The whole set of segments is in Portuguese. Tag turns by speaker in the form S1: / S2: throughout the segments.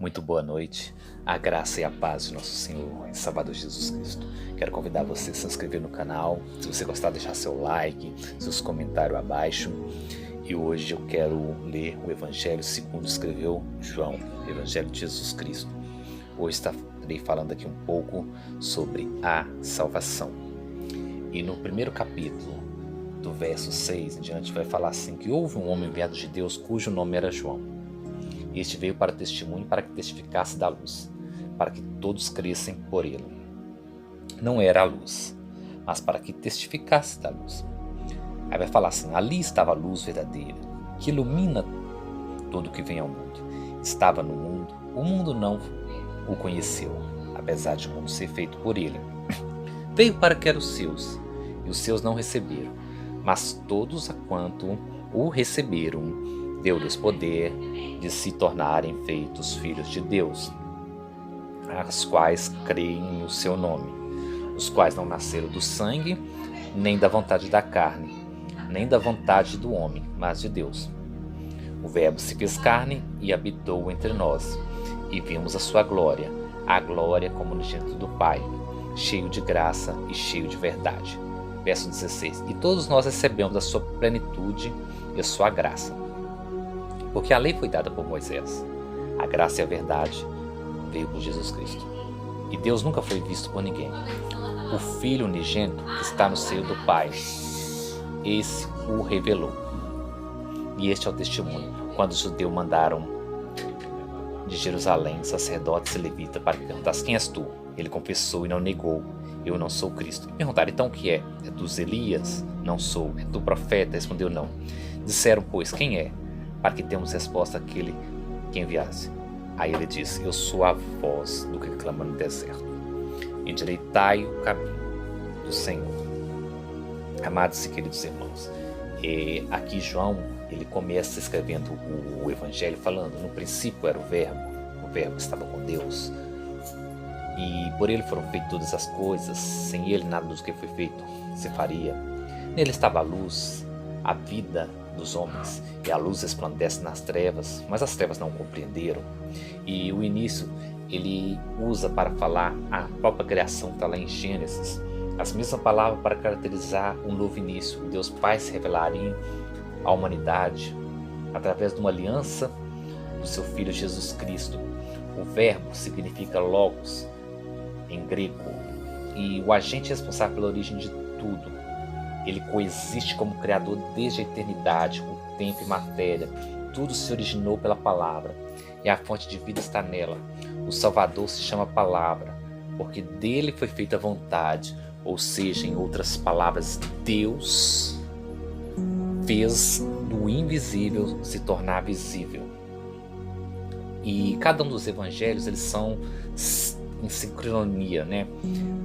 S1: Muito boa noite, a graça e a paz de nosso Senhor e Salvador Jesus Cristo. Quero convidar você a se inscrever no canal, se você gostar deixar seu like, seus comentários abaixo. E hoje eu quero ler o Evangelho segundo escreveu João, Evangelho de Jesus Cristo. Hoje estarei falando aqui um pouco sobre a salvação. E no primeiro capítulo, do verso 6 em diante, vai falar assim, que houve um homem enviado de Deus cujo nome era João. Este veio para testemunho, para que testificasse da luz, para que todos crescem por ele. Não era a luz, mas para que testificasse da luz. Aí vai falar assim, ali estava a luz verdadeira, que ilumina todo o que vem ao mundo. Estava no mundo, o mundo não o conheceu, apesar de o mundo ser feito por ele. Veio para que eram os seus, e os seus não receberam, mas todos a quanto o receberam, deu-lhes poder de se tornarem feitos filhos de Deus, as quais creem no seu nome, os quais não nasceram do sangue, nem da vontade da carne, nem da vontade do homem, mas de Deus. O Verbo se fez carne e habitou entre nós, e vimos a sua glória, a glória como unigênito do Pai, cheio de graça e cheio de verdade. Verso 16. E todos nós recebemos a sua plenitude e a sua graça. Porque a lei foi dada por Moisés, a graça e a verdade veio por Jesus Cristo. E Deus nunca foi visto por ninguém. O Filho unigênito que está no seio do Pai, esse o revelou. E este é o testemunho, quando os judeus mandaram de Jerusalém sacerdotes e levitas para que perguntassem, quem és tu? Ele confessou e não negou, eu não sou Cristo. E perguntaram, então o que é? É dos Elias? Não sou. É do profeta? Respondeu, não. Disseram, pois, quem é? Para que tenhamos resposta àquele que enviasse. Aí ele disse, eu sou a voz do que clama no deserto. Endireitai o caminho do Senhor. Amados e queridos irmãos, aqui João, ele começa escrevendo o Evangelho falando, no princípio era o Verbo estava com Deus, e por ele foram feitas todas as coisas, sem ele nada do que foi feito se faria. Nele estava a luz, a vida dos homens, e a luz resplandece nas trevas, mas as trevas não compreenderam. E o início ele usa para falar a própria criação que está lá em Gênesis, as mesmas palavras para caracterizar um novo início. Deus Pai se revelaria à humanidade através de uma aliança do seu Filho Jesus Cristo. O Verbo significa Logos em grego, e o agente responsável pela origem de tudo. Ele coexiste como Criador desde a eternidade, o tempo e matéria. Tudo se originou pela palavra, e a fonte de vida está nela. O Salvador se chama Palavra, porque dele foi feita a vontade, ou seja, em outras palavras, Deus fez do invisível se tornar visível. E cada um dos evangelhos, eles são em sincronia, né,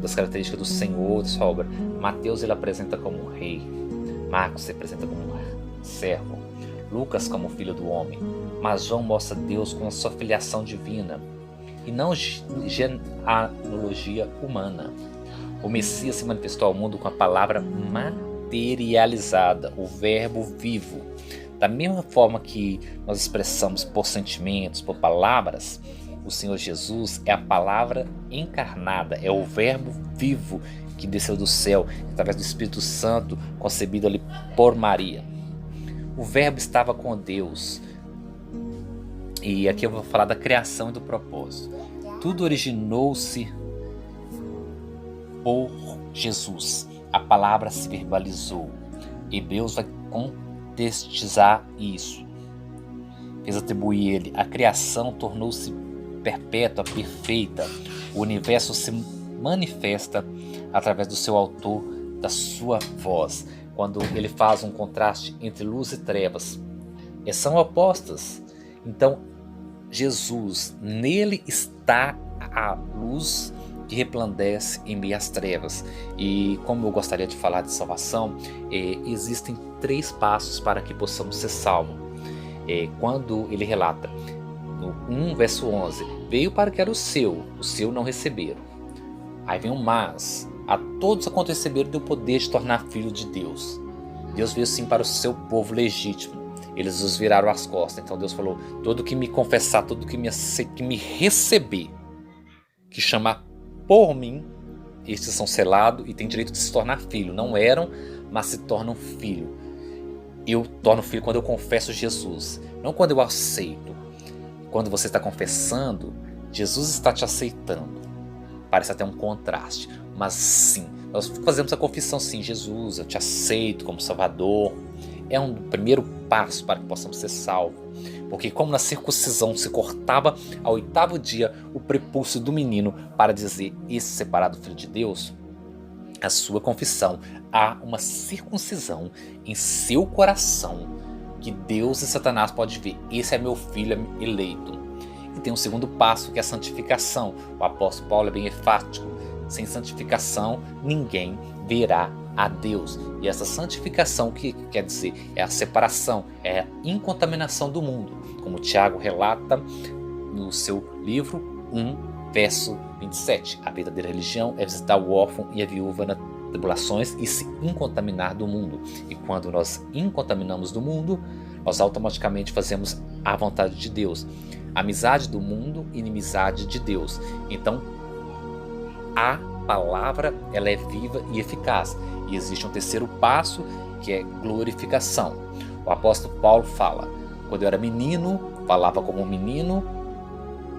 S1: das características do Senhor, de sua obra. Mateus ele apresenta como um rei, Marcos se apresenta como um servo, Lucas como filho do homem, mas João mostra Deus com a sua filiação divina e não genealogia humana. O Messias se manifestou ao mundo com a palavra materializada, o Verbo vivo. Da mesma forma que nós expressamos por sentimentos, por palavras, o Senhor Jesus é a palavra encarnada, é o Verbo vivo que desceu do céu, através do Espírito Santo, concebido ali por Maria. O Verbo estava com Deus. E aqui eu vou falar da criação e do propósito. Tudo originou-se por Jesus. A palavra se verbalizou. Hebreus vai contextualizar isso. Fez atribuir ele. A criação tornou-se perpétua, perfeita. O universo se manifesta através do seu autor, da sua voz. Quando ele faz um contraste entre luz e trevas, são opostas. Então, Jesus, nele está a luz que resplandece em meio às trevas. E como eu gostaria de falar de salvação, existem 3 passos para que possamos ser salvos. Quando ele relata, no 1 verso 11, veio para que era o seu não receberam. Aí vem um mas, a todos quanto receberam deu poder de tornar filho de Deus. Deus veio sim para o seu povo legítimo. eles nos viraram as costas. Então Deus falou, todo que me confessar, todo que me receber, que chamar por mim, estes são selados e têm direito de se tornar filho. Não eram, mas se tornam filho. Eu torno filho quando eu confesso Jesus, não quando eu aceito. Quando você está confessando, Jesus está te aceitando. Parece até um contraste, mas sim, nós fazemos a confissão, sim, Jesus, eu te aceito como Salvador. É um primeiro passo para que possamos ser salvos. Porque como na circuncisão se cortava ao 8º dia o prepúcio do menino para dizer esse separado filho de Deus, a sua confissão, há uma circuncisão em seu coração que Deus e Satanás podem ver. Esse é meu filho eleito. E tem um segundo passo, que é a santificação. O apóstolo Paulo é bem enfático. Sem santificação, ninguém verá a Deus. E essa santificação, que quer dizer, é a separação, é a incontaminação do mundo. Como Tiago relata no seu livro 1, verso 27. A verdadeira religião é visitar o órfão e a viúva nas tribulações e se incontaminar do mundo. E quando nós incontaminamos do mundo, nós automaticamente fazemos a vontade de Deus. Amizade do mundo, inimizade de Deus. Então, a palavra, ela é viva e eficaz. E existe um terceiro passo, que é glorificação. O apóstolo Paulo fala, quando eu era menino, falava como um menino,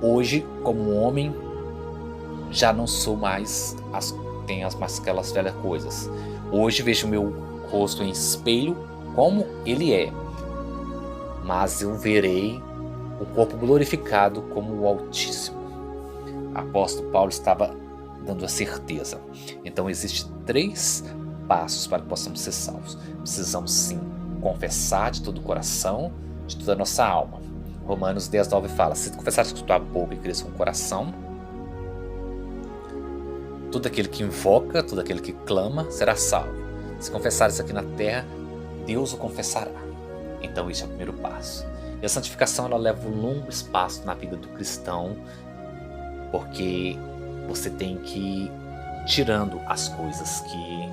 S1: hoje, como um homem, já não sou mais, tenho mais aquelas velhas coisas. Hoje vejo o meu rosto em espelho como ele é, mas eu verei o corpo glorificado como o Altíssimo. O apóstolo Paulo estava dando a certeza. Então existem 3 passos para que possamos ser salvos. Precisamos sim confessar de todo o coração, de toda a nossa alma. Romanos 10:9 fala, se tu confessares com tua boca e creres com o coração, todo aquele que invoca, todo aquele que clama, será salvo. Se confessares aqui na terra, Deus o confessará. Então esse é o primeiro passo. E a santificação, ela leva um longo espaço na vida do cristão, porque você tem que ir tirando as coisas que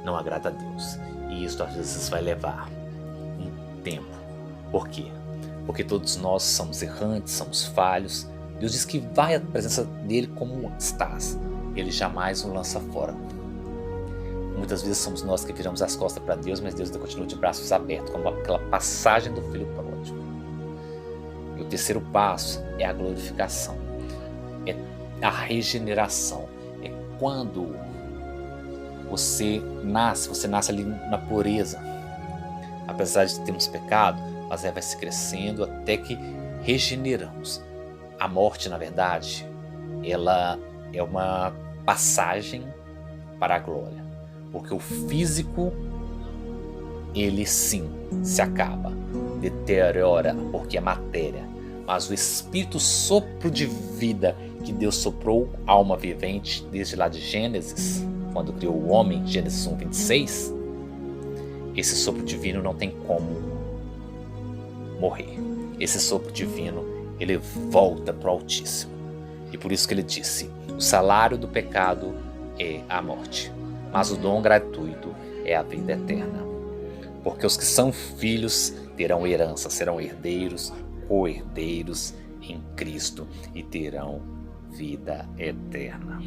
S1: não agradam a Deus. E isso às vezes vai levar um tempo. Por quê? Porque todos nós somos errantes, somos falhos. Deus diz que vai à presença dele como estás. Ele jamais o lança fora. Muitas vezes somos nós que viramos as costas para Deus, mas Deus ainda continua de braços abertos, como aquela passagem do filho pródigo. E o terceiro passo é a glorificação. É a regeneração. É quando você nasce ali na pureza. Apesar de termos pecado, mas vai se crescendo até que regeneramos. A morte, na verdade, ela é uma passagem para a glória. Porque o físico, ele sim se acaba, deteriora, porque é matéria. Mas o espírito, sopro de vida que Deus soprou, alma vivente, desde lá de Gênesis, quando criou o homem, Gênesis 1:26, esse sopro divino não tem como morrer. Esse sopro divino, ele volta para o Altíssimo. E por isso que ele disse, o salário do pecado é a morte, mas o dom gratuito é a vida eterna. Porque os que são filhos terão herança, serão herdeiros, co-herdeiros em Cristo e terão vida eterna.